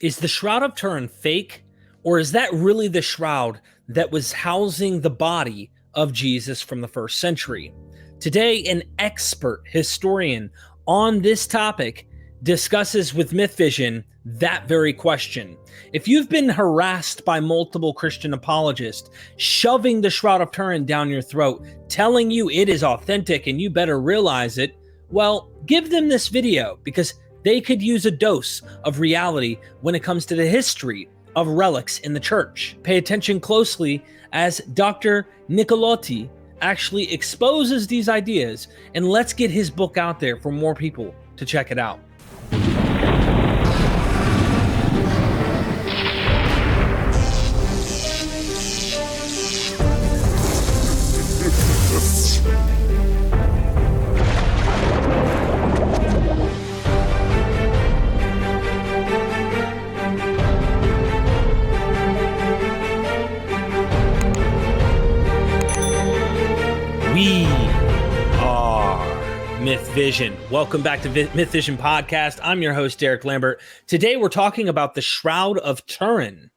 Is the Shroud of Turin fake, or is that really the shroud that was housing the body of Jesus from the first century? Today, an expert historian on this topic discusses with MythVision that very question. If you've been harassed by multiple Christian apologists shoving the Shroud of Turin down your throat, telling you it is authentic and you better realize it, well, give them this video because they could use a dose of reality when it comes to the history of relics in the church. Pay attention closely as Dr. Nicolotti actually exposes these ideas, and let's get his book out there for more people to check it out. We are MythVision. Welcome back to MythVision Podcast. I'm your host, Derek Lambert. Today, we're talking about the Shroud of Turin.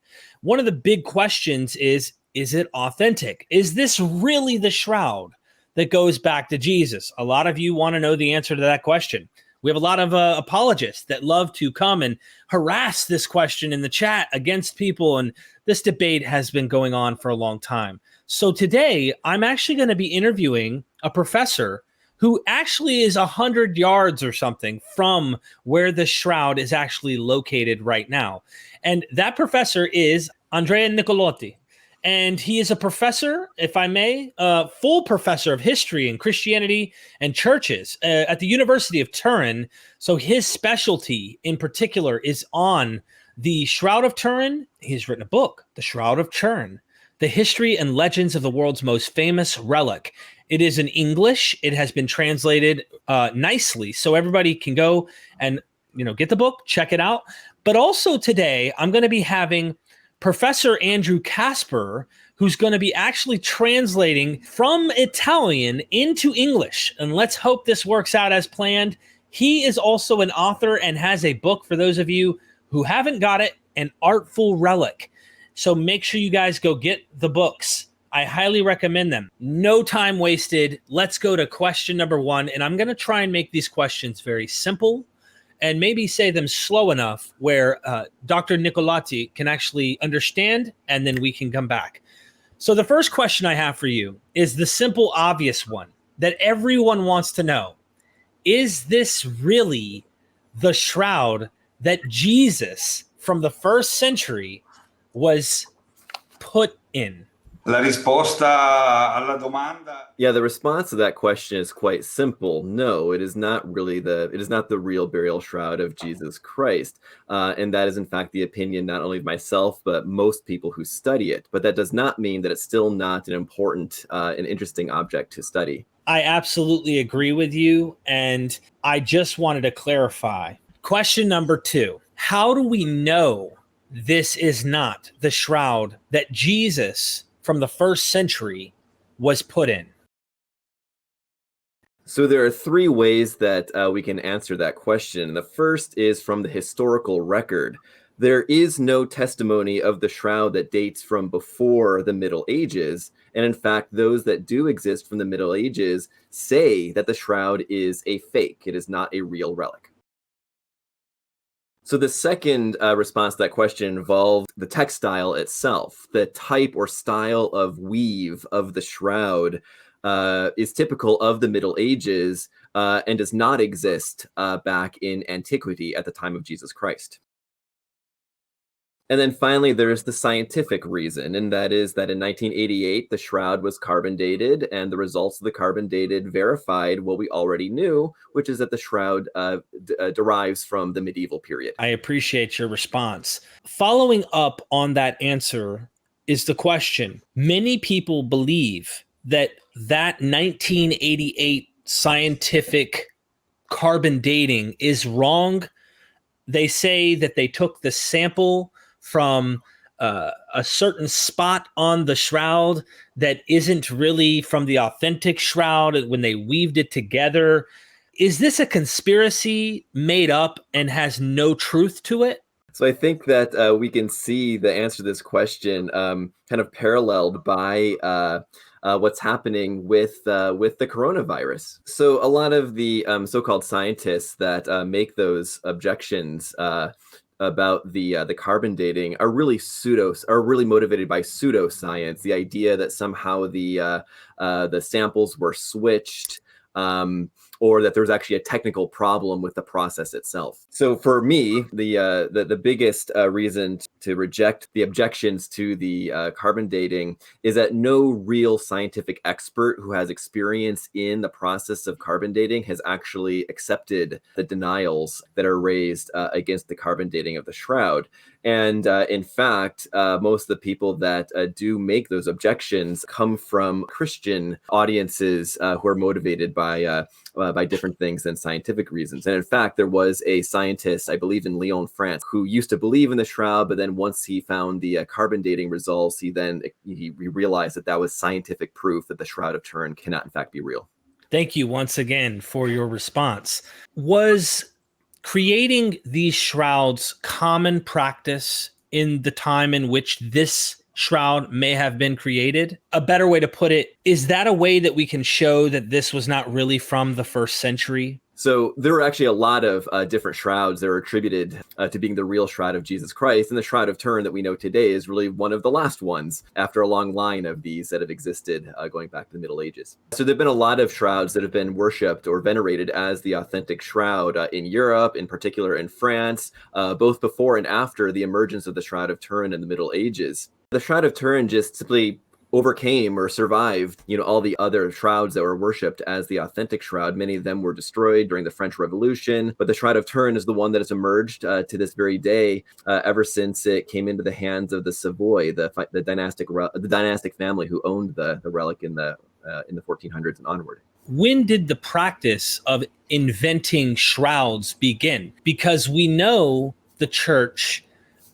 One of the big questions is it authentic? Is this really the shroud that goes back to Jesus? A lot of you want to know the answer to that question. We have a lot of apologists that love to come and harass this question in the chat against people, and this debate has been going on for a long time. So today, I'm actually going to be interviewing a professor who actually is 100 yards or something from where the shroud is actually located right now. And that professor is Andrea Nicolotti. And he is a professor, if I may, full professor of history and Christianity and churches at the University of Turin. So his specialty in particular is on the Shroud of Turin. He's written a book, The Shroud of Turin, The History and Legends of the World's Most Famous Relic. It is in English. It has been translated nicely, so everybody can go and get the book, check it out. But also today, I'm going to be having Professor Andrew Casper, who's going to be actually translating from Italian into English. And let's hope this works out as planned. He is also an author and has a book, for those of you who haven't got it, An Artful Relic. So make sure you guys go get the books. I highly recommend them. No time wasted. Let's go to question number one. And I'm going to try and make these questions very simple and maybe say them slow enough where Dr. Nicolotti can actually understand, and then we can come back. So the first question I have for you is the simple, obvious one that everyone wants to know. Is this really the shroud that Jesus from the first century was put in? La risposta alla domanda. Yeah, the response to that question is quite simple. No, it is not the real burial shroud of Jesus Christ. And that is in fact the opinion not only of myself, but most people who study it. But that does not mean that it's still not an important and interesting object to study. I absolutely agree with you. And I just wanted to clarify. Question number two, how do we know this is not the shroud that Jesus from the first century was put in? So there are three ways that we can answer that question. The first is from the historical record. There is no testimony of the shroud that dates from before the Middle Ages. And in fact, those that do exist from the Middle Ages say that the shroud is a fake. It is not a real relic. So the second response to that question involved the textile itself. The type or style of weave of the shroud is typical of the Middle Ages and does not exist back in antiquity at the time of Jesus Christ. And then finally, there's the scientific reason, and that is that in 1988, the shroud was carbon dated, and the results of the carbon dated verified what we already knew, which is that the shroud derives from the medieval period. I appreciate your response. Following up on that answer is the question. Many people believe that 1988 scientific carbon dating is wrong. They say that they took the sample from a certain spot on the shroud that isn't really from the authentic shroud when they weaved it together. Is this a conspiracy made up and has no truth to it? So I think that we can see the answer to this question kind of paralleled by what's happening with the coronavirus. So a lot of the so-called scientists that make those objections about the carbon dating are really motivated by pseudoscience. The idea that somehow the samples were switched. Or that there's actually a technical problem with the process itself. So for me, the biggest reason to reject the objections to the carbon dating is that no real scientific expert who has experience in the process of carbon dating has actually accepted the denials that are raised against the carbon dating of the Shroud. And in fact, most of the people that do make those objections come from Christian audiences who are motivated by different things than scientific reasons. And in fact, there was a scientist, I believe in Lyon, France, who used to believe in the Shroud, but then once he found the carbon dating results, he realized that was scientific proof that the Shroud of Turin cannot in fact be real. Thank you once again for your response. Was creating these shrouds common practice in the time in which this shroud may have been created? A better way to put it, is that a way that we can show that this was not really from the 1st century? So there were actually a lot of different shrouds that are attributed to being the real shroud of Jesus Christ. And the Shroud of Turin that we know today is really one of the last ones after a long line of these that have existed going back to the Middle Ages. So there have been a lot of shrouds that have been worshipped or venerated as the authentic shroud in Europe, in particular in France, both before and after the emergence of the Shroud of Turin in the Middle Ages. The Shroud of Turin just simply overcame or survived, all the other shrouds that were worshipped as the authentic shroud. Many of them were destroyed during the French Revolution, but the Shroud of Turin is the one that has emerged to this very day, ever since it came into the hands of the Savoy, the dynastic family who owned the relic in the 1400s and onward. When did the practice of inventing shrouds begin? Because we know the church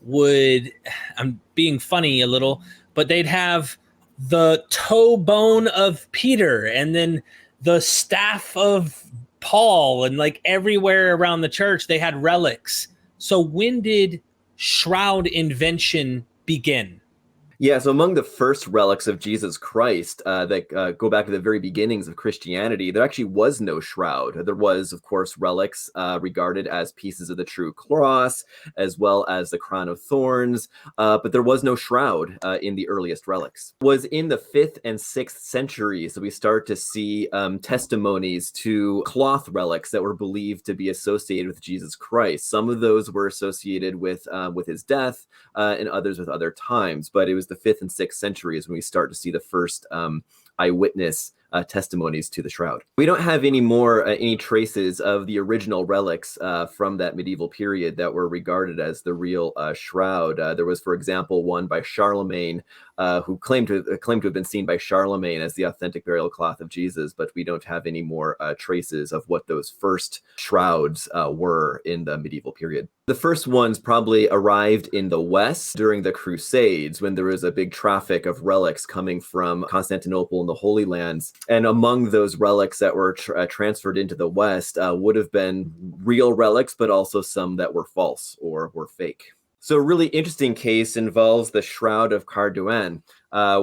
would, I'm being funny a little, but they'd have the toe bone of Peter and then the staff of Paul, and like everywhere around the church they had relics. So when did shroud invention begin? Yeah, so among the first relics of Jesus Christ that go back to the very beginnings of Christianity, there actually was no shroud. There was, of course, relics regarded as pieces of the true cross, as well as the crown of thorns, but there was no shroud in the earliest relics. It was in the 5th and 6th centuries that we start to see testimonies to cloth relics that were believed to be associated with Jesus Christ. Some of those were associated with his death, and others with other times, but it was the 5th and 6th centuries when we start to see the first eyewitness testimonies to the shroud. We don't have any traces of the original relics from that medieval period that were regarded as the real shroud. There was, for example, one by Charlemagne, who claimed to have been seen by Charlemagne as the authentic burial cloth of Jesus, but we don't have any more traces of what those first shrouds were in the medieval period. The first ones probably arrived in the West during the Crusades, when there was a big traffic of relics coming from Constantinople and the Holy Lands. And among those relics that were transferred into the West would have been real relics, but also some that were false or were fake. So a really interesting case involves the Shroud of Cardouin,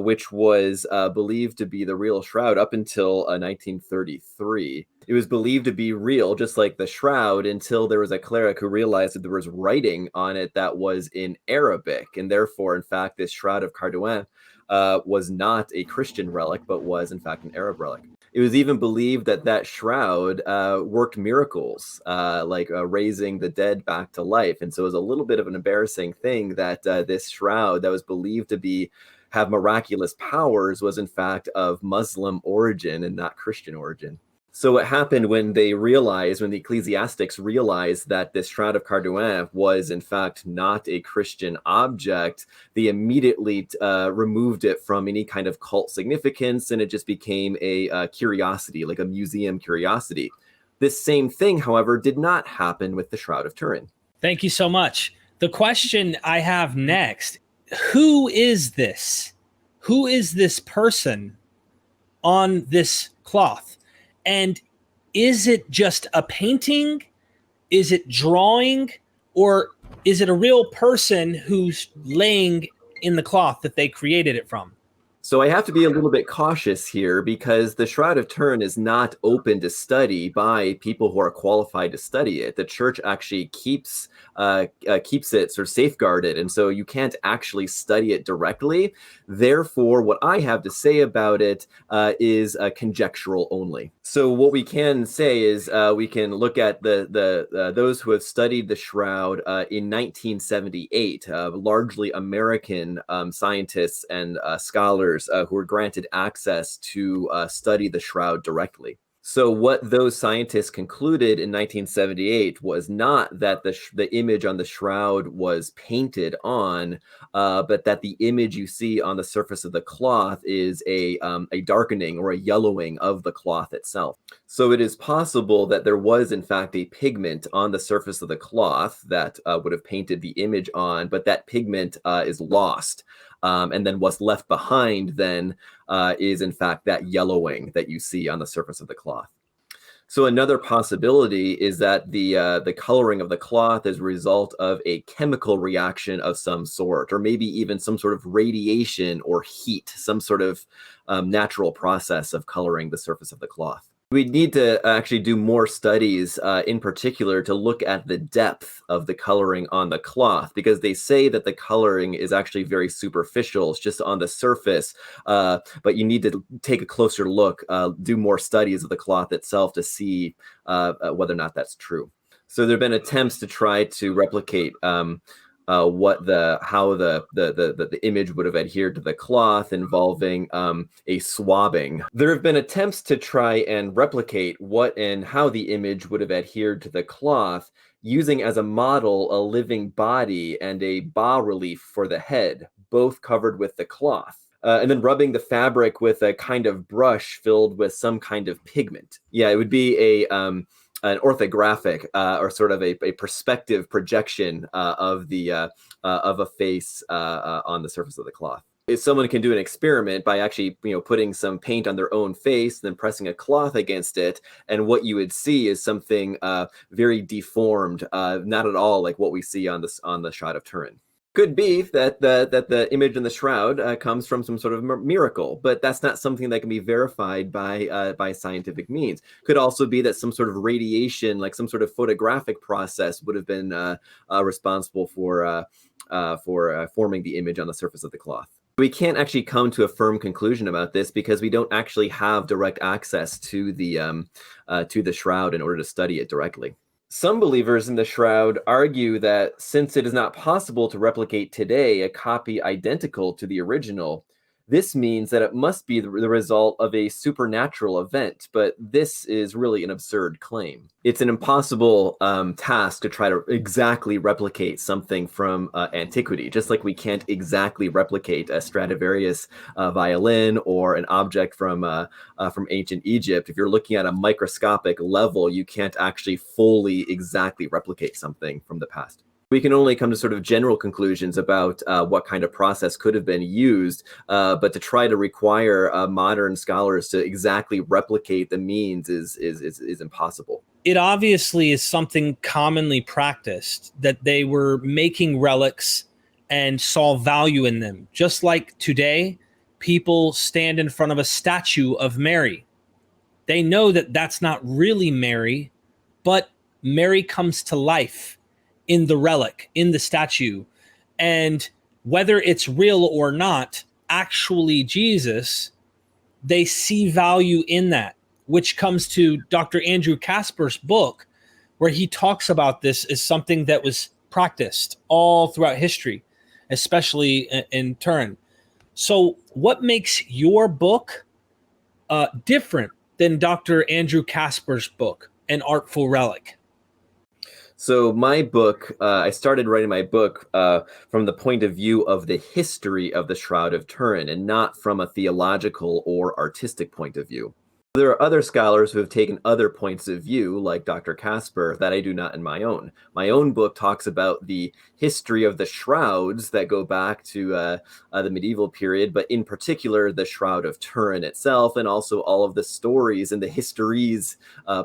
which was believed to be the real shroud up until 1933. It was believed to be real, just like the shroud, until there was a cleric who realized that there was writing on it that was in Arabic. And therefore, in fact, this Shroud of Cardouin was not a Christian relic, but was, in fact, an Arab relic. It was even believed that shroud worked miracles, like raising the dead back to life. And so it was a little bit of an embarrassing thing that this shroud that was believed to have miraculous powers was, in fact, of Muslim origin and not Christian origin. So what happened when the ecclesiastics realized that this Shroud of Cardouin was in fact not a Christian object, they immediately removed it from any kind of cult significance, and it just became a curiosity, like a museum curiosity. This same thing, however, did not happen with the Shroud of Turin. Thank you so much. The question I have next, who is this? Who is this person on this cloth? And is it just a painting? Is it drawing? Or Is it a real person who's laying in the cloth that they created it from? So I have to be a little bit cautious here because the Shroud of Turin is not open to study by people who are qualified to study it. The church actually keeps it sort of safeguarded, and so you can't actually study it directly. Therefore, what I have to say about it is conjectural only. So what we can say is we can look at those who have studied the Shroud in 1978, largely American scientists and scholars who were granted access to study the Shroud directly. So what those scientists concluded in 1978 was not that the image on the Shroud was painted on, but that the image you see on the surface of the cloth is a darkening or a yellowing of the cloth itself. So it is possible that there was in fact a pigment on the surface of the cloth that would have painted the image on, but that pigment is lost. And then what's left behind then is in fact that yellowing that you see on the surface of the cloth. So another possibility is that the coloring of the cloth is a result of a chemical reaction of some sort, or maybe even some sort of radiation or heat, some sort of natural process of coloring the surface of the cloth. We need to actually do more studies in particular to look at the depth of the coloring on the cloth, because they say that the coloring is actually very superficial. It's just on the surface, but you need to take a closer look, do more studies of the cloth itself to see whether or not that's true. So there have been attempts to try to replicate how the image would have adhered to the cloth involving a swabbing. There have been attempts to try and replicate what and how the image would have adhered to the cloth using as a model a living body and a bas-relief for the head, both covered with the cloth. And then rubbing the fabric with a kind of brush filled with some kind of pigment. Yeah, it would be an orthographic or sort of a perspective projection of a face on the surface of the cloth. If someone can do an experiment by actually putting some paint on their own face, then pressing a cloth against it, and what you would see is something very deformed, not at all like what we see on the Shroud of Turin. Could be that the image in the Shroud comes from some sort of miracle, but that's not something that can be verified by scientific means. Could also be that some sort of radiation, like some sort of photographic process, would have been responsible for forming the image on the surface of the cloth. We can't actually come to a firm conclusion about this because we don't actually have direct access to the Shroud in order to study it directly. Some believers in the Shroud argue that since it is not possible to replicate today a copy identical to the original, this means that it must be the result of a supernatural event, but this is really an absurd claim. It's an impossible task to try to exactly replicate something from antiquity, just like we can't exactly replicate a Stradivarius violin or an object from ancient Egypt. If you're looking at a microscopic level, you can't actually fully exactly replicate something from the past. We can only come to sort of general conclusions about what kind of process could have been used, but to try to require modern scholars to exactly replicate the means is impossible. It obviously is something commonly practiced, that they were making relics and saw value in them. Just like today, people stand in front of a statue of Mary. They know that that's not really Mary, but Mary comes to life in the relic, in the statue. And whether it's real or not, actually Jesus, they see value in that, which comes to Dr. Andrew Casper's book, where he talks about this as something that was practiced all throughout history, especially in Turin. So what makes your book different than Dr. Andrew Casper's book, An Artful Relic? So my book, I started writing my book from the point of view of the history of the Shroud of Turin and not from a theological or artistic point of view. There are other scholars who have taken other points of view, like Dr. Casper, that I do not in my own. My own book talks about the history of the shrouds that go back to the medieval period, but in particular, the Shroud of Turin itself, and also all of the stories and the histories,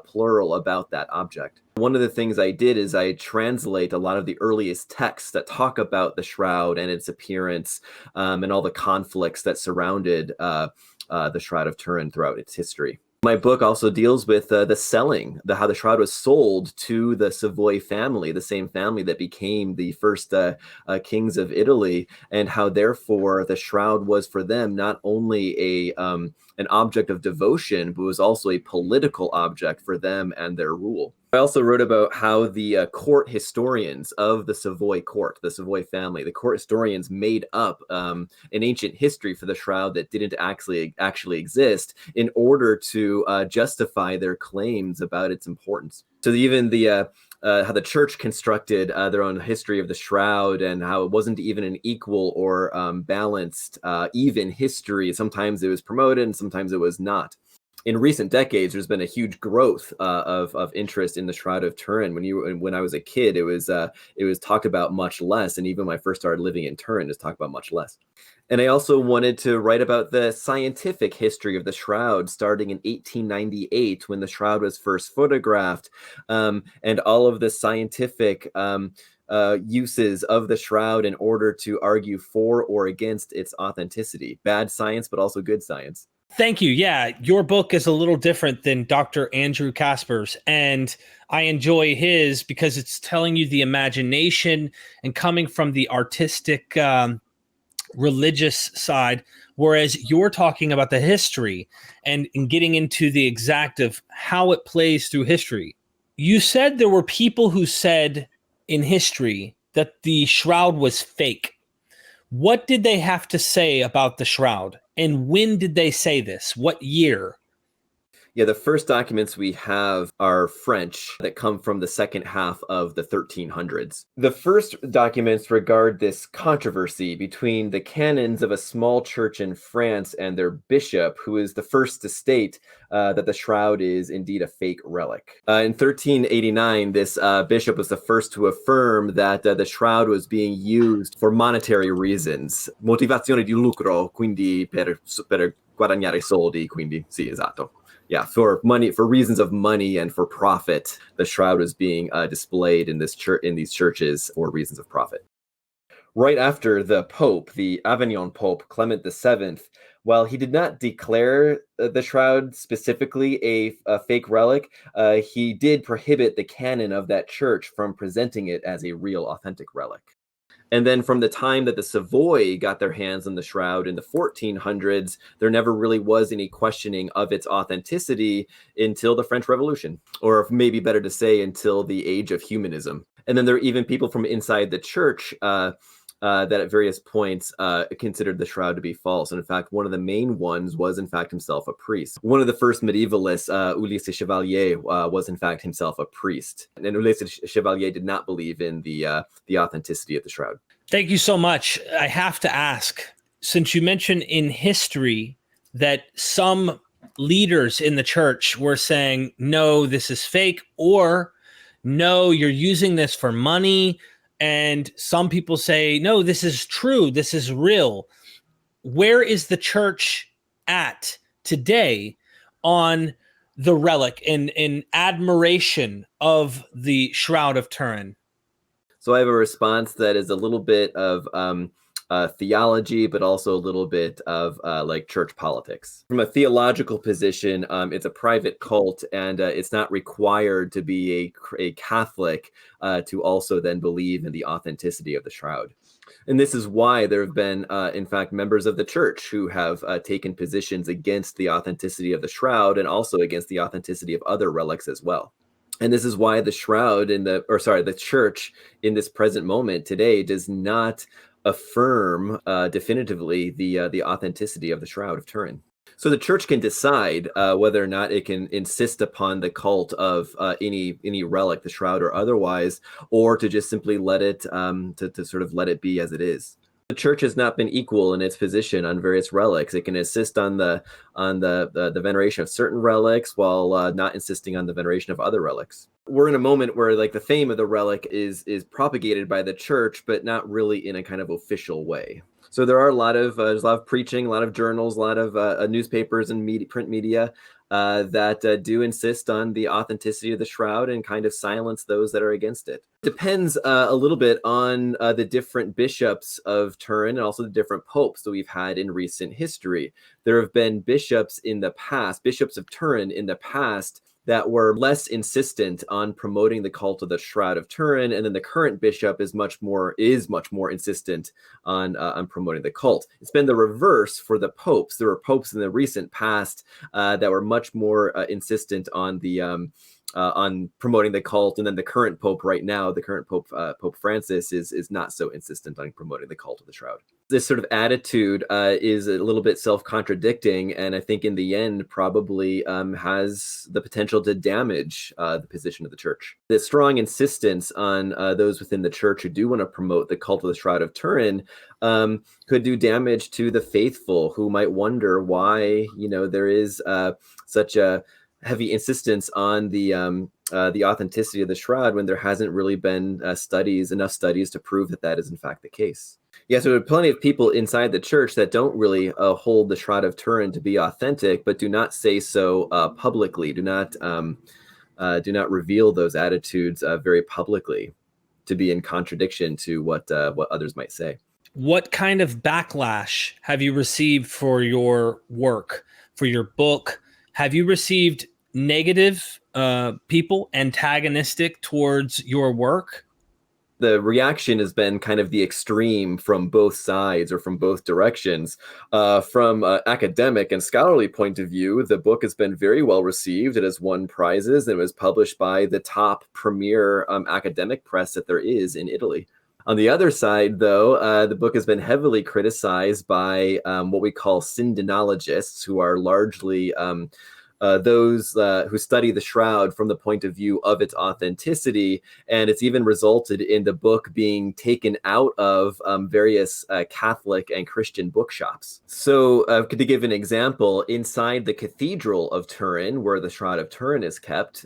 plural, about that object. One of the things I did is I translate a lot of the earliest texts that talk about the shroud and its appearance, and all the conflicts that surrounded the Shroud of Turin throughout its history. My book also deals with the selling, how the shroud was sold to the Savoy family, the same family that became the first kings of Italy, and how therefore the shroud was for them not only an object of devotion, but was also a political object for them and their rule. I also wrote about how the court historians of the Savoy court, the Savoy family, the court historians made up an ancient history for the shroud that didn't actually exist in order to justify their claims about its importance. So even how the church constructed their own history of the shroud, and how it wasn't even an equal or balanced, even history. Sometimes it was promoted and sometimes it was not. In recent decades, there's been a huge growth of interest in the Shroud of Turin. When I was a kid, it was talked about much less, and even when I first started living in Turin, it was talked about much less. And I also wanted to write about the scientific history of the shroud, starting in 1898 when the shroud was first photographed, and all of the scientific uses of the shroud in order to argue for or against its authenticity. Bad science, but also good science. Thank you. Yeah, your book is a little different than Dr. Andrew Casper's, and I enjoy his because it's telling you the imagination and coming from the artistic, religious side, whereas you're talking about the history and getting into the exact of how it plays through history. You said there were people who said in history that the shroud was fake. What did they have to say about the shroud? And when did they say this? What year? Yeah, the first documents we have are French that come from the second half of the 1300s. The first documents regard this controversy between the canons of a small church in France and their bishop, who is the first to state that the shroud is indeed a fake relic. In 1389, this bishop was the first to affirm that the shroud was being used for monetary reasons. Motivazione di lucro, quindi per guadagnare soldi, quindi sì, esatto. Yeah, for money, for reasons of money and for profit, the shroud was being displayed in these churches for reasons of profit. Right after the Pope, the Avignon Pope Clement VII, while he did not declare the shroud specifically a fake relic, he did prohibit the canon of that church from presenting it as a real, authentic relic. And then from the time that the Savoy got their hands on the shroud in the 1400s, there never really was any questioning of its authenticity until the French Revolution, or maybe better to say, until the age of humanism. And then there are even people from inside the church that at various points considered the shroud to be false. And in fact, one of the main ones was in fact himself a priest. One of the first medievalists, Ulysses Chevalier, was in fact himself a priest. And Ulysses Chevalier did not believe in the authenticity of the shroud. Thank you so much. I have to ask, since you mentioned in history that some leaders in the church were saying, no, this is fake, or no, you're using this for money. And some people say, no, this is true. This is real. Where is the church at today on the relic and in admiration of the Shroud of Turin? So I have a response that is a little bit of theology, but also a little bit of like church politics. From a theological position, it's a private cult, and it's not required to be a Catholic to also then believe in the authenticity of the shroud. And this is why there have been, in fact, members of the church who have taken positions against the authenticity of the shroud and also against the authenticity of other relics as well. And this is why the the church in this present moment today does not affirm definitively the authenticity of the Shroud of Turin. So the church can decide whether or not it can insist upon the cult of any relic, the shroud or otherwise, or to just simply let it to sort of let it be as it is. The church has not been equal in its position on various relics. It can insist on the veneration of certain relics while not insisting on the veneration of other relics. We're in a moment where like the fame of the relic is propagated by the church, but not really in a kind of official way. So there are there's a lot of preaching, a lot of journals, a lot of newspapers and print media that do insist on the authenticity of the shroud and kind of silence those that are against it. Depends a little bit on the different bishops of Turin and also the different popes that we've had in recent history. There have been bishops of Turin in the past that were less insistent on promoting the cult of the Shroud of Turin, and then the current bishop is much more insistent on promoting the cult. It's been the reverse for the popes. There were popes in the recent past that were much more insistent on promoting the cult, and then the current pope right now, the current pope, Pope Francis, is not so insistent on promoting the cult of the Shroud. This sort of attitude is a little bit self-contradicting, and I think in the end probably has the potential to damage the position of the church. The strong insistence on those within the church who do want to promote the cult of the Shroud of Turin could do damage to the faithful, who might wonder why there is such a heavy insistence on the authenticity of the shroud when there hasn't really been enough studies to prove that is in fact the case. Yeah, so there are plenty of people inside the church that don't really hold the Shroud of Turin to be authentic, but do not say so publicly. Do not reveal those attitudes very publicly, to be in contradiction to what others might say. What kind of backlash have you received for your work, for your book? Have you received negative people antagonistic towards your work? The reaction has been kind of the extreme from both sides or from both directions. From an academic and scholarly point of view, the book has been very well received. It has won prizes, and it was published by the top premier academic press that there is in Italy. On the other side, though, the book has been heavily criticized by what we call syndenologists, who are largely those who study the shroud from the point of view of its authenticity, and it's even resulted in the book being taken out of various Catholic and Christian bookshops. So to give an example, inside the Cathedral of Turin, where the Shroud of Turin is kept,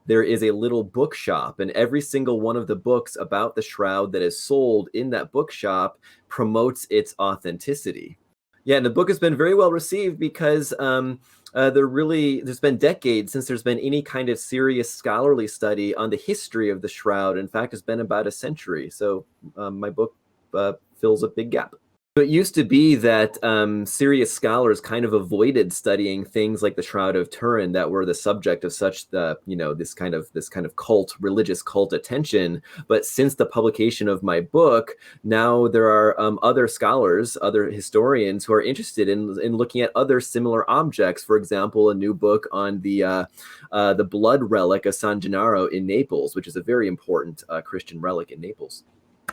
there is a little bookshop, and every single one of the books about the shroud that is sold in that bookshop promotes its authenticity. Yeah, and the book has been very well received because there's been decades since there's been any kind of serious scholarly study on the history of the shroud. In fact, it's been about a century. So my book fills a big gap. So it used to be that serious scholars kind of avoided studying things like the Shroud of Turin that were the subject of such this kind of cult, religious cult attention. But since the publication of my book, now there are other scholars, other historians who are interested in looking at other similar objects. For example, a new book on the blood relic of San Gennaro in Naples, which is a very important Christian relic in Naples.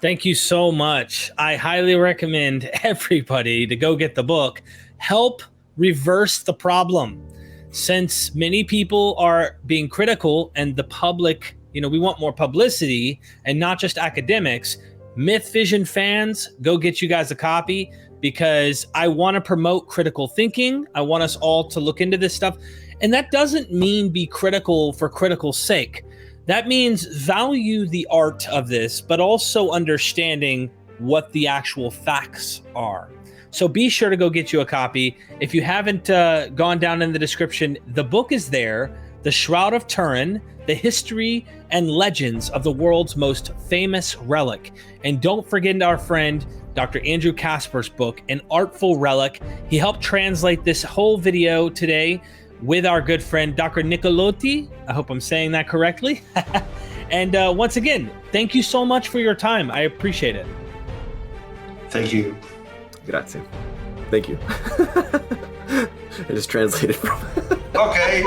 Thank you so much. I highly recommend everybody to go get the book. Help reverse the problem. Since many people are being critical and the public, we want more publicity and not just academics, MythVision fans, go get you guys a copy, because I want to promote critical thinking. I want us all to look into this stuff. And that doesn't mean be critical for critical sake. That means value the art of this, but also understanding what the actual facts are. So be sure to go get you a copy. If you haven't gone down in the description, the book is there, The Shroud of Turin, the history and legends of the world's most famous relic. And don't forget our friend, Dr. Andrew Casper's book, An Artful Relic. He helped translate this whole video today with our good friend, Dr. Nicolotti. I hope I'm saying that correctly. And once again, thank you so much for your time. I appreciate it. Thank you. Grazie. Thank you. I just translated from... Okay.